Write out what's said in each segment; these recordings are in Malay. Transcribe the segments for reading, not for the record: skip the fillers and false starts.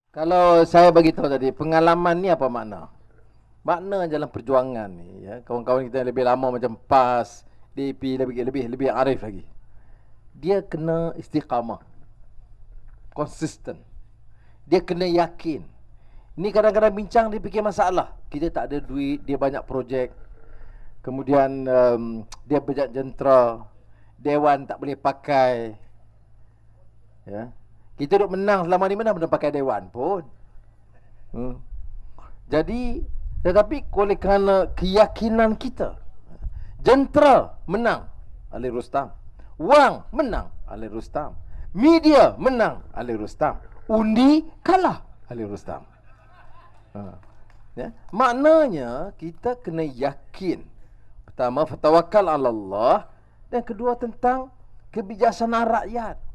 Kalau saya bagi tahu tadi, pengalaman ni apa makna? Makna dalam perjuangan ni, ya, kawan-kawan kita yang lebih lama macam PAS, DAP, lebih arif lagi. Dia kena istiqamah, konsisten. Dia kena yakin. Ni kadang-kadang bincang dia fikir masalah. Kita tak ada duit, dia banyak projek. Kemudian dia bejat jentera, dewan tak boleh pakai, ya. Kita duk menang selama ni, mana pernah pakai dewan pun. Hmm. Jadi, tetapi oleh kerana keyakinan kita, jentera menang Ali Rustam, wang menang Ali Rustam, media menang Ali Rustam, undi kalah Ali Rustam. Ha. Ya. Maknanya kita kena yakin. Pertama, fatawakal ala Allah, dan kedua tentang kebijaksanaan rakyat.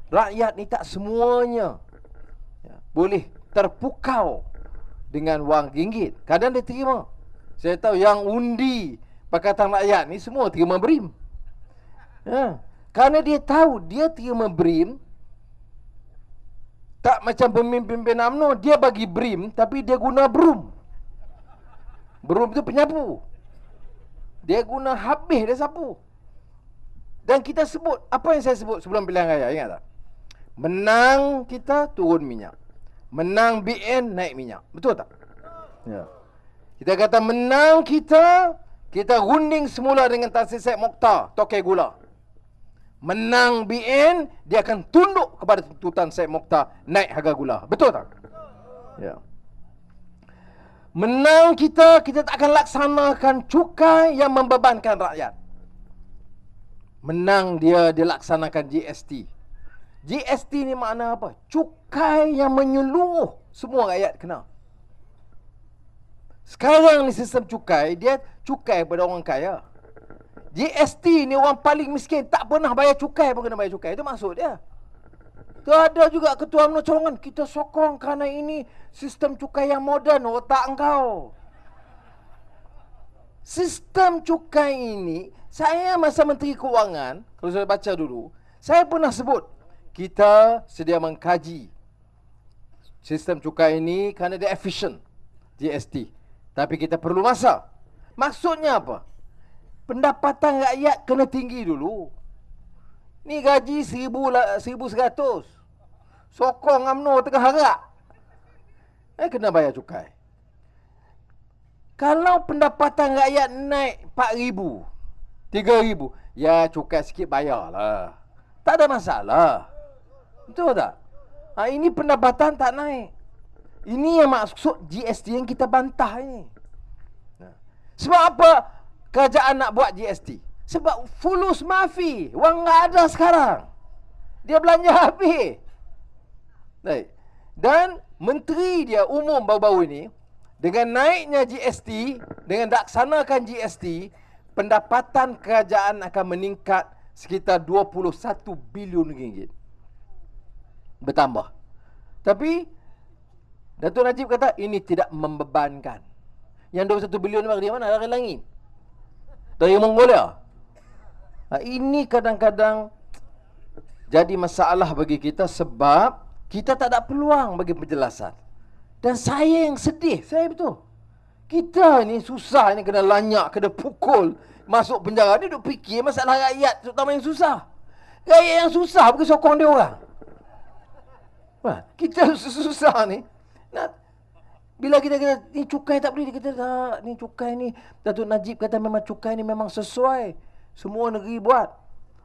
Rakyat ni tak semuanya, ya, boleh terpukau dengan wang ringgit. Kadang dia terima. Saya tahu yang undi Pakatan Rakyat ni semua terima BRIM. Ya. Kerana dia tahu dia terima BRIM, tak macam pemimpin-pemimpin UMNO, dia bagi BRIM tapi dia guna broom. Broom tu penyapu. Dia guna habis dia sapu. Dan kita sebut, apa yang saya sebut sebelum pilihan raya, ingat tak? Menang kita turun minyak, menang BN naik minyak. Betul tak? Ya. Kita kata menang kita runding semula dengan Tan Sri Said Mokhtar, tokai gula. Menang BN, dia akan tunduk kepada tuntutan Said Mokhtar, naik harga gula. Betul tak? Ya. Menang kita tak akan laksanakan cukai yang membebankan rakyat. Menang dia laksanakan GST. GST ni makna apa? Cukai yang menyeluruh, semua rakyat kena. Sekarang ni sistem cukai, dia cukai pada orang kaya. GST ni orang paling miskin, tak pernah bayar cukai pun kena bayar cukai. Itu maksud dia. Tu ada juga ketua UMNO corongan, kita sokong kerana ini sistem cukai yang moden, otak engkau. Sistem cukai ini, saya masa Menteri Keuangan, kalau saya baca dulu, saya pernah sebut, kita sedia mengkaji sistem cukai ini kerana dia efisien, GST. Tapi kita perlu masa. Maksudnya apa? Pendapatan rakyat kena tinggi dulu. Ni gaji 1,100. Sokong UMNO tengah harap. Kena bayar cukai. Kalau pendapatan rakyat naik 4,000, 3,000, ya cukai sikit bayarlah. Tak ada masalah. Betul tak? Ini pendapatan tak naik. Ini yang maksud GST yang kita bantah ini. Sebab apa kerajaan nak buat GST? Sebab fulus mafi, wang tak ada sekarang. Dia belanja habis. Baik. Dan menteri dia umum baru-baru ini, dengan naiknya GST, dengan laksanakan GST, pendapatan kerajaan akan meningkat sekitar 21 bilion ringgit. Bertambah. Tapi Datuk Najib kata ini tidak membebankan. Yang 21 bilion dari mana? Dari langit, dari Mongolia. Ini kadang-kadang jadi masalah bagi kita sebab kita tak ada peluang bagi penjelasan. Dan saya yang sedih, saya betul. Kita ni susah ni, kena lanyak, kena pukul, masuk penjara. Dia duk fikir masalah rakyat, terutama yang susah. Rakyat yang susah bukan sokong dia orang. Kita susah ni. Bila kita kata ni cukai tak boleh, dia kata tak, ni cukai ni, Datuk Najib kata memang cukai ni memang sesuai. Semua negeri buat.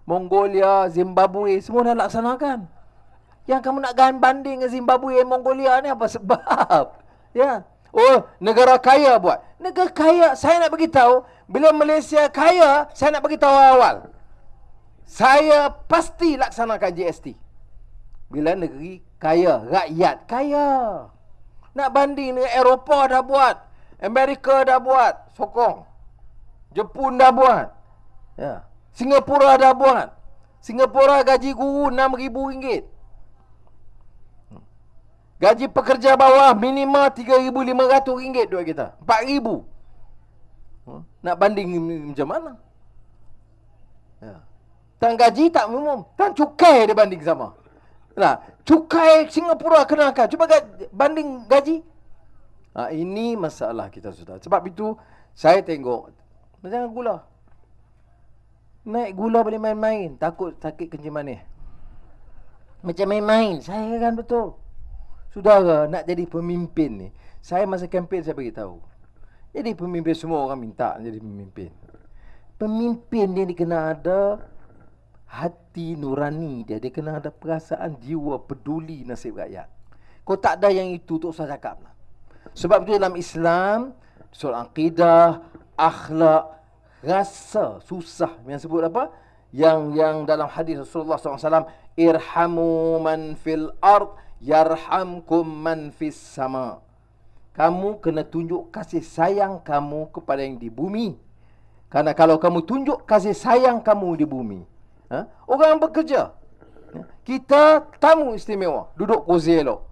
Mongolia, Zimbabwe, semua dah laksanakan. Yang kamu nak banding dengan Zimbabwe dan Mongolia ni apa sebab? Ya. Oh, negara kaya buat. Negara kaya, saya nak bagi tahu, bila Malaysia kaya, saya nak bagi tahu awal. Saya pasti laksanakan GST. Bila negeri kaya, rakyat kaya. Nak banding dengan Eropah dah buat, Amerika dah buat, sokong. Jepun dah buat. Ya. Singapura dah buat. Singapura gaji guru RM6,000. Gaji pekerja bawah minimal RM3,500 duit kita. RM4,000. Nak banding macam mana? Ya. Tan gaji tak minimum, tan cukai dia banding sama. Nah, cukai Singapura kenakan. Cuba banding gaji. Ini masalah kita sudah. Sebab itu saya tengok jangan gula. Naik gula boleh main-main. Takut sakit kencing manis. Macam main-main. Saya kan betul. Saudara nak jadi pemimpin ni. Saya masa kempen saya beritahu. Jadi pemimpin semua orang minta jadi pemimpin. Pemimpin dia kena ada hati nurani dia. Dia kena ada perasaan jiwa peduli nasib rakyat. Kau tak ada yang itu, tak usah cakap lah. Sebab itu dalam Islam, soal akidah, akhlak, rasa susah. Yang sebut apa? Yang dalam hadis Rasulullah SAW, irhamu man fil ard, yarhamkum man fis sama. Kamu kena tunjuk kasih sayang kamu kepada yang di bumi. Karena kalau kamu tunjuk kasih sayang kamu di bumi, orang bekerja, kita tamu istimewa, duduk kozi elok.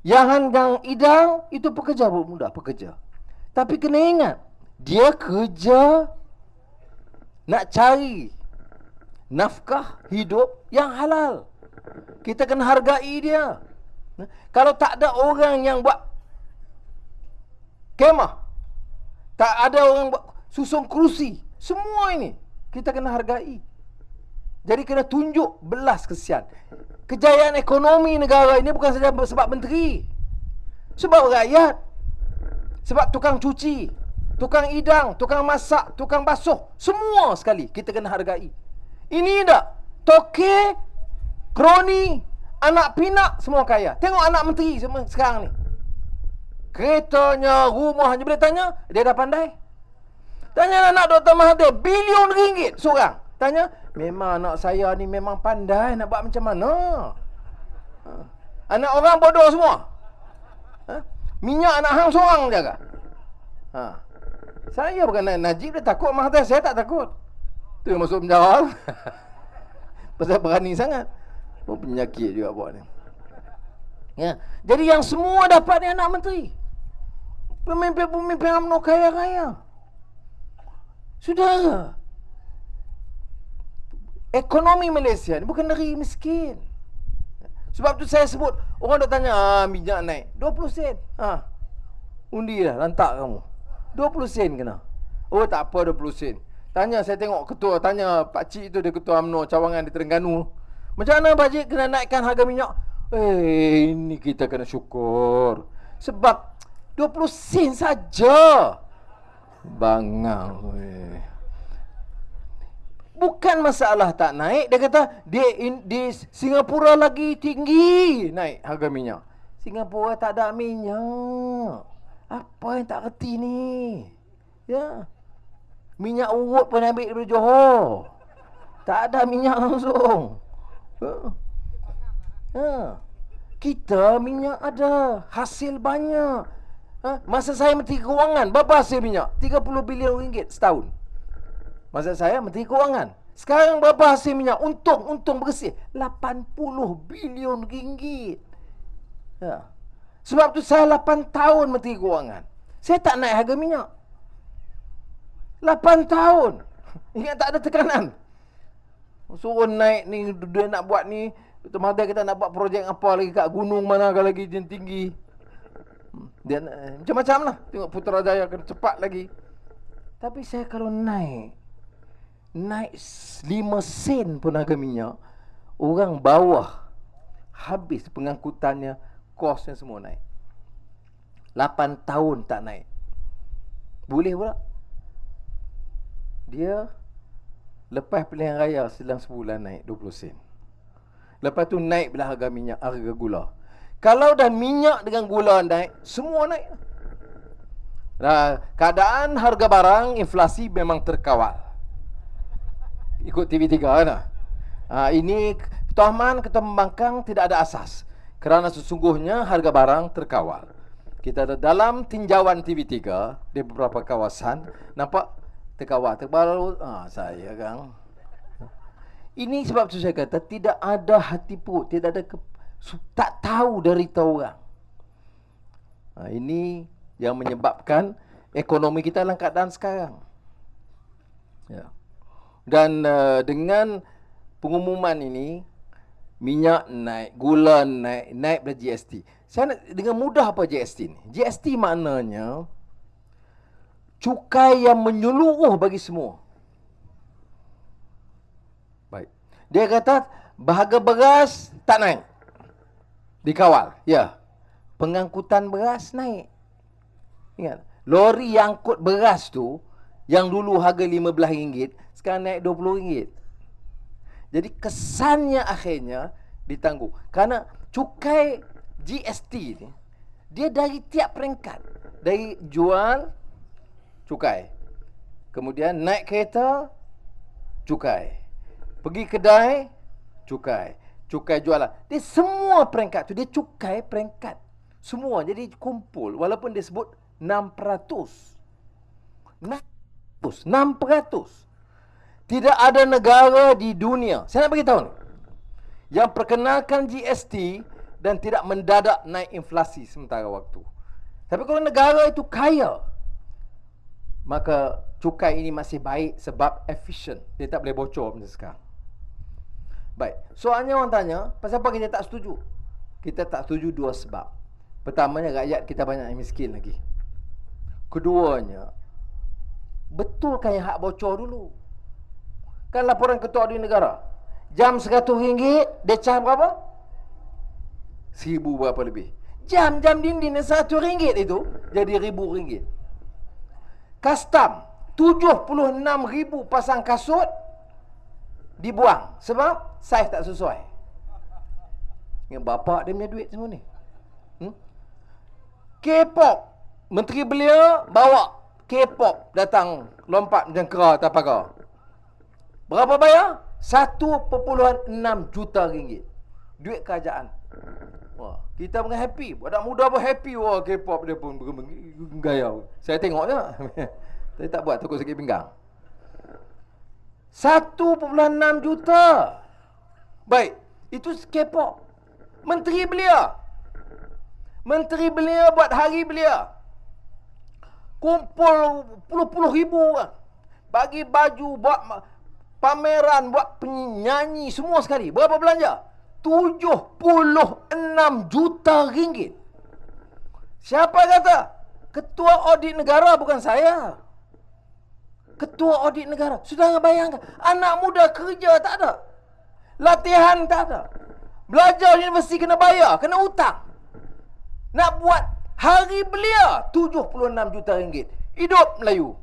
Yang idang itu pekerja mudah, pekerja. Tapi kena ingat, dia kerja nak cari nafkah hidup yang halal. Kita kena hargai dia. Kalau tak ada orang yang buat kemah, tak ada orang buat susun kerusi, semua ini kita kena hargai. Jadi kena tunjuk belas kesian. Kejayaan ekonomi negara ini bukan saja sebab menteri, sebab rakyat, sebab tukang cuci, tukang idang, tukang masak, tukang basuh, semua sekali kita kena hargai. Ini tak toke, kroni, anak pinak semua kaya. Tengok anak menteri semua sekarang ni, keretanya, rumahnya. Boleh tanya, dia dah pandai. Tanya anak Dr. Mahathir, bilion ringgit seorang. Tanya, memang anak saya ni memang pandai nak buat macam mana. Anak orang bodoh semua. Minyak anak hang seorang jaga. Saya bukan Najib, dia takut Mahathir, saya tak takut. Tu yang masuk penjara. Pasal berani sangat. Penyakit juga buat ni. Ya. Jadi yang semua dapat ni anak menteri. Pemimpin-pemimpin UMNO kaya-kaya. Saudara, ekonomi Malaysia ni bukan negeri miskin. Sebab tu saya sebut, orang dah tanya, minyak naik 20 sen. Undi dah, lantak kamu. 20 sen kena. Oh tak apa 20 sen. Tanya, saya tengok ketua, tanya Pak Cik tu, dia ketua UMNO cawangan di Terengganu. Macam mana Pak Cik kena naikkan harga minyak? Ini kita kena syukur. Sebab 20 sen saja. Bangang. Bukan masalah tak naik. Dia kata di Singapura lagi tinggi naik harga minyak. Singapura tak ada minyak. Apa yang tak reti ni? Ya. Minyak urut pun ambil dari Johor. Tak ada minyak langsung. Kita minyak ada, hasil banyak. Masa saya Menteri Kewangan, berapa hasil minyak? 30 bilion ringgit setahun. Masa saya Menteri Kewangan. Sekarang berapa hasil minyak? Untung bersih 80 bilion ringgit. Sebab tu saya 8 tahun Menteri Kewangan. Saya tak naik harga minyak. 8 tahun. Ingat tak ada tekanan. Suruh naik ni, dia nak buat ni. Teman-teman kita nak buat projek apa lagi kat gunung mana lagi yang tinggi. Dia macam-macam lah. Tengok Putrajaya kena cepat lagi. Tapi saya kalau naik 5 sen pun harga minyak, orang bawah habis pengangkutannya, kosnya semua naik. 8 tahun tak naik. Boleh pula. Dia lepas pilihan raya selang sebulan naik 20 sen. Lepas tu naik bila harga minyak, harga gula. Kalau dah minyak dengan gula naik, semua naik. Nah, keadaan harga barang, inflasi memang terkawal. Ikut TV3 kan? Ini Ketua Aman, Ketua Pembangkang tidak ada asas. Kerana sesungguhnya harga barang terkawal. Kita ada dalam tinjauan TV3 di beberapa kawasan, nampak terkawal. Saya kan. Ini sebab tu saya kata tidak ada hati put, tidak ada tak tahu derita orang. Ini yang menyebabkan ekonomi kita dalam keadaan sekarang. Ya. Dan dengan pengumuman ini, Minyak naik, gula naik, naik pada GST. Saya nak dengan mudah apa GST ni? GST maknanya cukai yang menyeluruh bagi semua. Baik. Dia kata bahagia beras tak naik. Dikawal. Ya. Pengangkutan beras naik. Ingat, lori yang angkut beras tu yang dulu harga RM15, sekarang naik RM20. Jadi kesannya akhirnya ditangguh. Karena cukai GST ni, dia dari tiap peringkat. Dari jual, cukai. Kemudian naik kereta, cukai. Pergi kedai, cukai. Cukai jualan. Dia semua peringkat tu, dia cukai peringkat. Semua jadi kumpul. Walaupun dia sebut 6%. 6%. Tidak ada negara di dunia, saya nak beritahu ni, yang perkenalkan GST dan tidak mendadak naik inflasi sementara waktu. Tapi kalau negara itu kaya, maka cukai ini masih baik sebab efisien. Dia tak boleh bocor macam sekarang. Baik, soalnya orang tanya, pasal apa kita tak setuju? Kita tak setuju dua sebab. Pertamanya, rakyat kita banyak yang miskin lagi. Keduanya, betulkan yang hak bocor dulu. Kan laporan Ketua Audit Negara, jam RM100, dia cah berapa? 1,000 berapa lebih. Jam-jam dinding RM100 itu jadi RM1,000. Custom 76,000 pasang kasut dibuang sebab saiz tak sesuai. Ingat bapak dia punya duit semua ni. K-pop, menteri belia bawa K-pop datang lompat macam kera atas pagar. Berapa bayar? 1.6 juta ringgit. Duit kerajaan. Wah, kita pun happy. Budak muda pun happy. Wah, K-pop dia pun gaya. Saya tengok je. Saya tak buat, takut sakit pinggang. 1.6 juta. Baik, itu K-pop. Menteri belia. Menteri belia buat hari belia. Kumpul puluh-puluh ribu orang. Bagi baju, buat pameran, buat penyanyi, semua sekali. Berapa belanja? 76 juta ringgit. Siapa kata? Ketua Audit Negara, bukan saya. Ketua Audit Negara. Sudah bayangkan, anak muda kerja tak ada, latihan tak ada, belajar universiti kena bayar, kena hutang. Nak buat hari belia 76 juta ringgit. Hidup Melayu.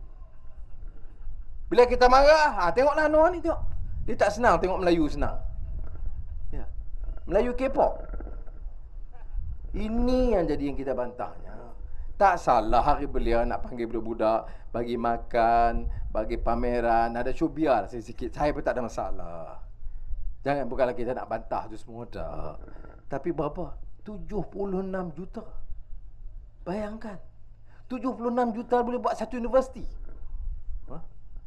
Bila kita marah, tengoklah Noah ni, tengok. Dia tak senang tengok Melayu senang. Ya. Melayu K-pop. Ini yang jadi yang kita bantahnya. Tak salah hari belia nak panggil budak-budak, bagi makan, bagi pameran, ada show, biar sikit. Saya pun tak ada masalah. Jangan, bukanlah kita nak bantah tu semua, tak. Tapi berapa? 76 juta. Bayangkan. 76 juta boleh buat satu universiti.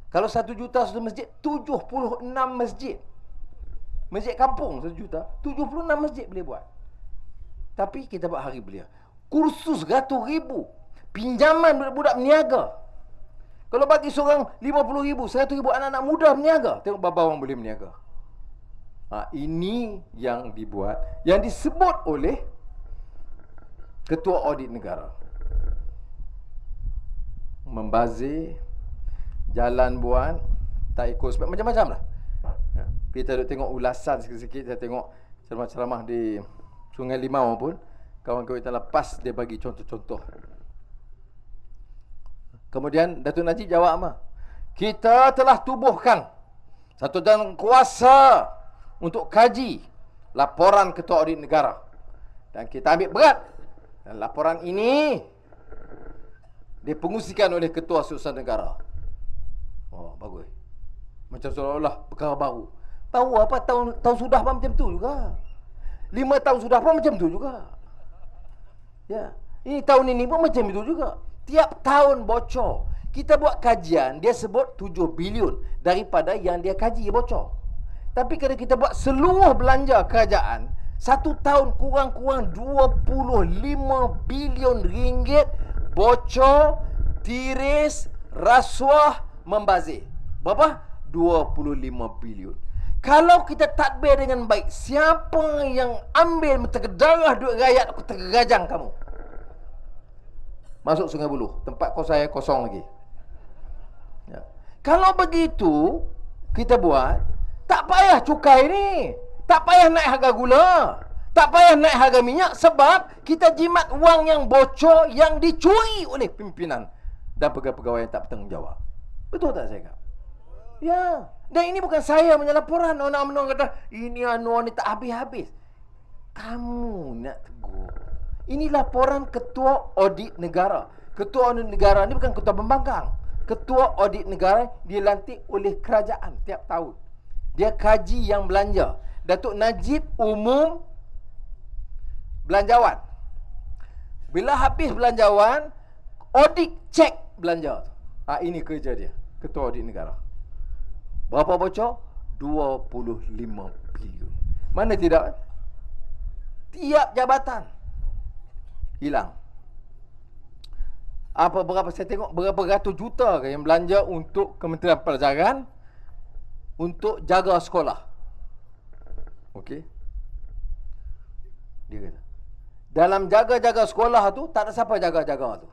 Kalau 1 juta satu masjid, 76 masjid. Masjid kampung 1 juta, 76 masjid boleh buat. Tapi kita buat hari belia. Kursus ratus ribu. Pinjaman budak-budak berniaga. Kalau bagi seorang 50,000, 100,000 anak-anak muda berniaga, tengok berapa orang boleh berniaga. Ini yang dibuat, yang disebut oleh Ketua Audit Negara. Membazir, jalan buat, tak ikut sebab macam-macam lah. Kita duk tengok ulasan sikit-sikit. Saya tengok ceramah-ceramah di Sungai Limau pun, kawan-kawan kita lepas dia bagi contoh-contoh. Kemudian Datuk Najib jawab apa? Kita telah tubuhkan satu jalan kuasa untuk kaji laporan Ketua Audit Negara, dan kita ambil berat. Dan laporan ini dipengusikan oleh Ketua Surusan Negara. Oh, bagus. Macam seolah-olah perkara baru. Tahu apa, tahun sudah pun macam tu juga. 5 tahun sudah pun macam tu juga. Ya. Ini tahun ini pun macam itu juga. Tiap tahun bocor. Kita buat kajian, dia sebut 7 bilion daripada yang dia kaji bocor. Tapi kalau kita buat seluruh belanja kerajaan, satu tahun kurang-kurang 25 bilion ringgit bocor, tiris, rasuah, membazir. Berapa? 25 bilion. Kalau kita tadbir dengan baik, siapa yang ambil mentergedarah duit rakyat, aku tergajang kamu. Masuk Sungai Buloh, tempat kos saya kosong lagi. Ya. Kalau begitu kita buat, tak payah cukai ni, tak payah naik harga gula, tak payah naik harga minyak, sebab kita jimat wang yang bocor yang dicuri oleh pimpinan dan pegawai-pegawai yang tak bertanggungjawab. Betul tak saya kata? Ya. Dan ini bukan saya punya laporan. Orang kata ini ni tak habis-habis. Kamu nak tegur. Ini laporan Ketua Audit Negara. Ketua Audit Negara ni bukan ketua pembangkang. Ketua Audit Negara dilantik oleh kerajaan tiap tahun. Dia kaji yang belanja. Datuk Najib umum belanjawan. Bila habis belanjawan, audit cek belanja. Ini kerja dia, Ketua Audit Negara. Berapa bocor? 25 bilion. Mana tidak? Tiap jabatan hilang. Berapa saya tengok, berapa ratus juta yang belanja untuk Kementerian Pelajaran untuk jaga sekolah. Okey. Dia kata, dalam jaga-jaga sekolah tu tak ada siapa jaga-jaga tu.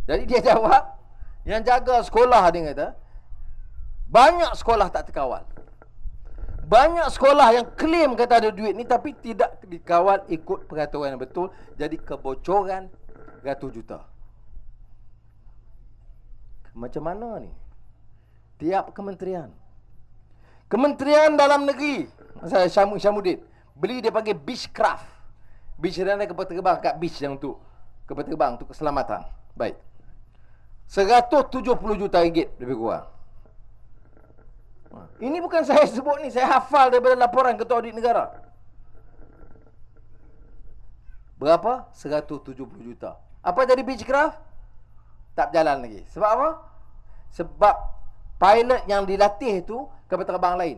Jadi dia jawab, yang jaga sekolah dia kata, banyak sekolah tak terkawal. Banyak sekolah yang klaim kata ada duit ni tapi tidak dikawal ikut peraturan yang betul. Jadi kebocoran ratus juta. Macam mana ni? Tiap kementerian. Kementerian Dalam Negeri, saya Syamuddin, beli dia panggil Beechcraft. Beach dia naik kapal terbang kat beach yang untuk kapal terbang untuk keselamatan. Baik. 170 juta ringgit lebih kurang. Ini bukan saya sebut ni, saya hafal daripada laporan Ketua Audit Negara. Berapa? 170 juta. Apa jadi Beechcraft? Tak berjalan lagi. Sebab apa? Sebab pilot yang dilatih tu kapal terbang lain.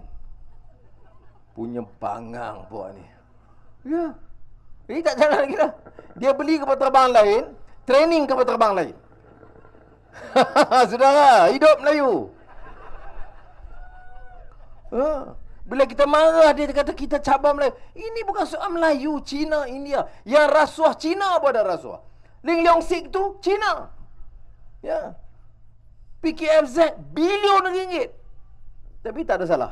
Punya bangang buat ni. Ya. Ini tak jalan lagi dah. Dia beli kapal terbang lain, training kapal terbang lain. Saudara, hidup Melayu. Bila kita marah, dia kata kita cabar Melayu. Ini bukan soal Melayu, Cina, India. Yang rasuah Cina pun ada rasuah. Ling Leong Sik tu Cina. Ya. PKFZ bilion ringgit. Tapi tak ada salah.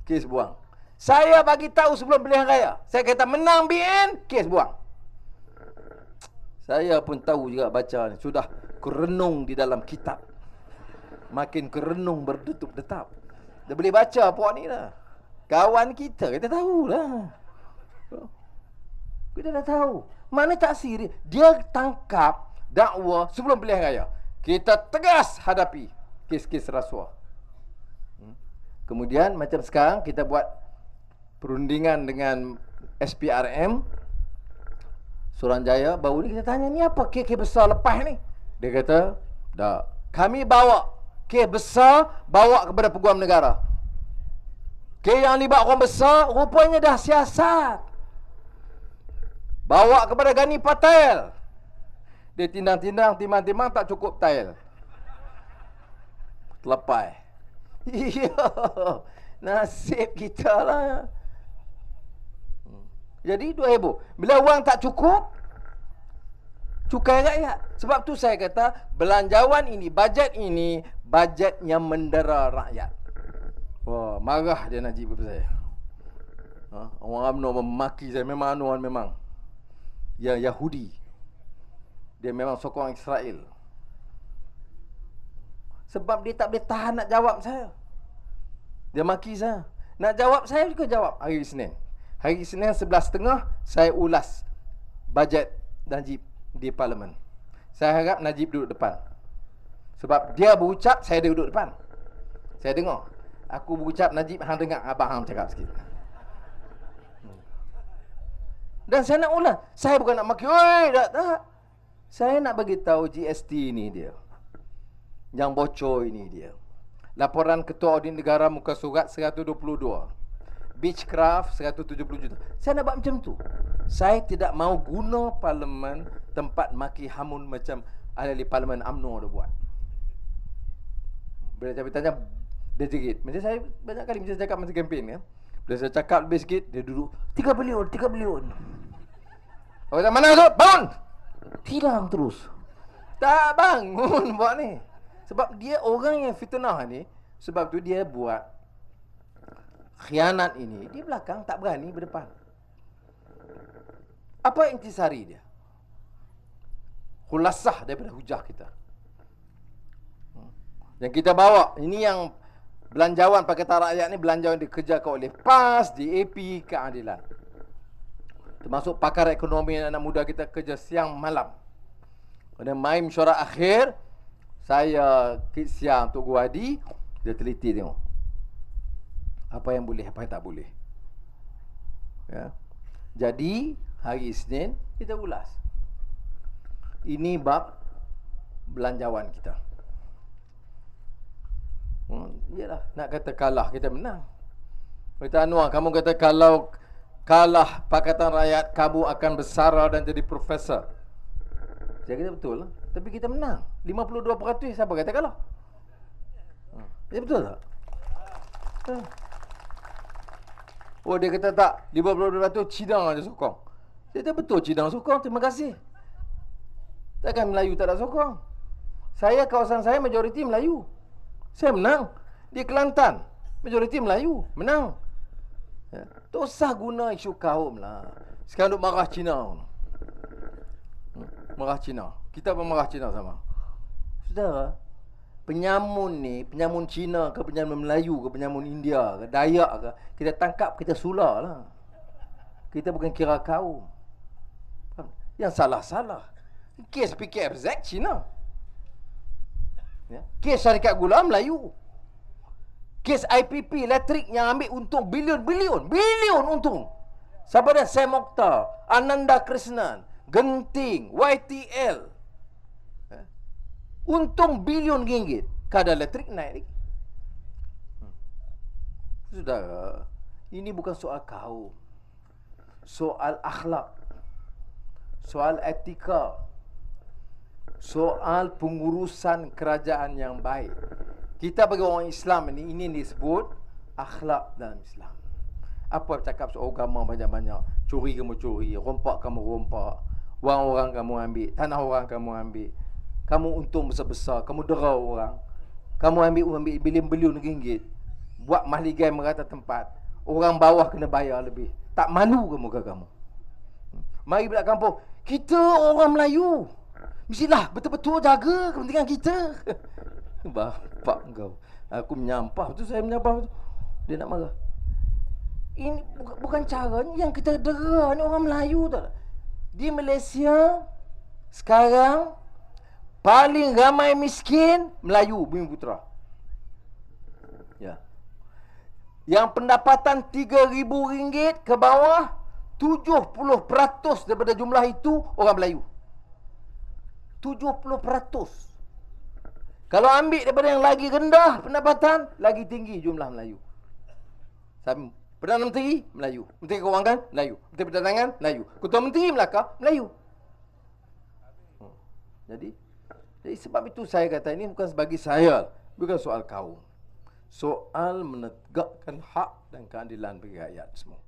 Kes buang. Saya bagi tahu sebelum pilihan raya. Saya kata menang BN, kes buang. Saya pun tahu juga baca ni. Sudah kerenung di dalam kitab. Makin kerenung berdetup-detap. Dia boleh baca puak ni lah. Kawan kita tahu lah. Kita dah tahu. Mana tak serius. Dia tangkap dakwa sebelum pilihan raya. Kita tegas hadapi kes-kes rasuah. Kemudian macam sekarang kita buat perundingan dengan SPRM Suruhanjaya. Baru ni kita tanya, ni apa kes besar lepas ni? Dia kata, dah, kami bawa kes besar, bawa kepada Peguam Negara. Kes yang libat orang besar, rupanya dah siasat. Bawa kepada Gani Patel. Dia tindang-tindang, timang-timang, tak cukup tail. Terlepas. Ya, nasib kita lah. Jadi dua heboh. Bila wang tak cukup, cukai rakyat. Sebab tu saya kata, belanjawan ini, bajet yang mendera rakyat. Wah, marah dia Najib kepada saya. Orang UMNO memaki saya. Memang anuan memang. Ya, Yahudi. Dia memang sokong Israel. Sebab dia tak boleh tahan nak jawab saya. Dia maki saya. Nak jawab saya juga jawab hari Isnin. Hari Isnin 11.30 saya ulas bajet Najib di Parlimen. Saya harap Najib duduk depan. Sebab dia berucap, saya duduk depan. Saya dengar. Aku berucap, Najib hang dengar abang hang cakap sikit. Dan saya nak ulas. Saya bukan nak maki. Oi, tak. Saya nak bagi tahu GST ni dia. Yang bocor ini dia. Laporan Ketua Audit Negara muka surat 122. Beechcraft 170 juta. Saya nak buat macam tu. Saya tidak mau guna parlimen tempat maki hamun macam ahli parlimen UMNO dah buat. Bila saya tanya, dia jerit. Macam saya banyak kali macam cakap masa kempen kan. Bila saya cakap lebih sikit, dia duduk 3 bilion, 3 bilion. Orang kata, mana tu? Bangun! Tilang terus. Tak bangun buat ni. Sebab dia orang yang fitnah ni, sebab tu dia buat khianat ini. Di belakang tak berani berdepan. Apa intisari dia? Khulasah daripada hujah kita. Yang kita bawa, ini yang belanjawan Pakatan Rakyat ni, belanjawan dikerjakan oleh PAS, DAP, Keadilan. Termasuk pakar ekonomi anak muda kita kerja siang malam. Pada mai mesyuarat akhir, saya siang Tok Guadi, dia teliti tengok. Apa yang boleh, apa yang tak boleh. Ya. Jadi, hari Isnin, kita ulas. Ini bab belanjawan kita. Iyalah, nak kata kalah, kita menang. Kata Anwar, kamu kata kalau kalah Pakatan Rakyat, kamu akan bersara dan jadi profesor. Saya kata betul lah. Tapi kita menang. 52% siapa kata kalah? Ya betul tak? Oh, dia kata tak. 52% Cina aja sokong. Saya kata betul Cina sokong. Terima kasih. Takkan Melayu tak nak sokong. Kawasan saya majoriti Melayu. Saya menang. Di Kelantan majoriti Melayu. Menang. Ya. Tak usah guna isu kaum lah. Sekarang duk marah Cina. Marah Cina. Kita pun marah Cina sama. Saudara, penyamun ni, penyamun Cina ke penyamun Melayu ke penyamun India ke Dayak ke, kita tangkap, kita sula lah. Kita bukan kira kaum. Yang salah-salah. Kes PKFZ Cina. Ya. Kes syarikat gula Melayu. Kes IPP elektrik yang ambil untung bilion untung. Siapa dia? Sam Mokhtar, Ananda Krishnan, Genting, YTL. Ya. Untung bilion ringgit. Kadar elektrik naik lagi. Saudara, ini bukan soal kaum. Soal akhlak. Soal etika. Soal pengurusan kerajaan yang baik. Kita bagi orang Islam ini disebut akhlak dalam Islam. Apa cakap soal agama banyak-banyak, curi kamu curi, rompak kamu rompak, wang orang kamu ambil, tanah orang kamu ambil, kamu untung besar-besar, kamu derau orang, kamu ambil bilion-bilion ringgit, buat mahligai merata tempat, orang bawah kena bayar lebih. Tak malu ke muka kamu? Mari balik kampung, kita orang Melayu, mestilah betul-betul jaga kepentingan kita. Bapak kau. Aku menyampah tu, saya menyampah tu. Dia nak marah. Ini bukan cara ni yang kita dera ni orang Melayu tak. Di Malaysia sekarang paling ramai miskin Melayu Bumi Putra. Ya. Yang pendapatan RM3,000 ke bawah, 70% daripada jumlah itu orang Melayu. 70%. Kalau ambil daripada yang lagi rendah pendapatan, lagi tinggi jumlah Melayu. Perdana Menteri Melayu, Menteri Kewangan Melayu, Menteri Perdagangan Melayu, Ketua Menteri Melaka Melayu. Jadi sebab itu saya kata ini bukan sebagai saya, bukan soal kaum. Soal menegakkan hak dan keadilan bagi rakyat semua.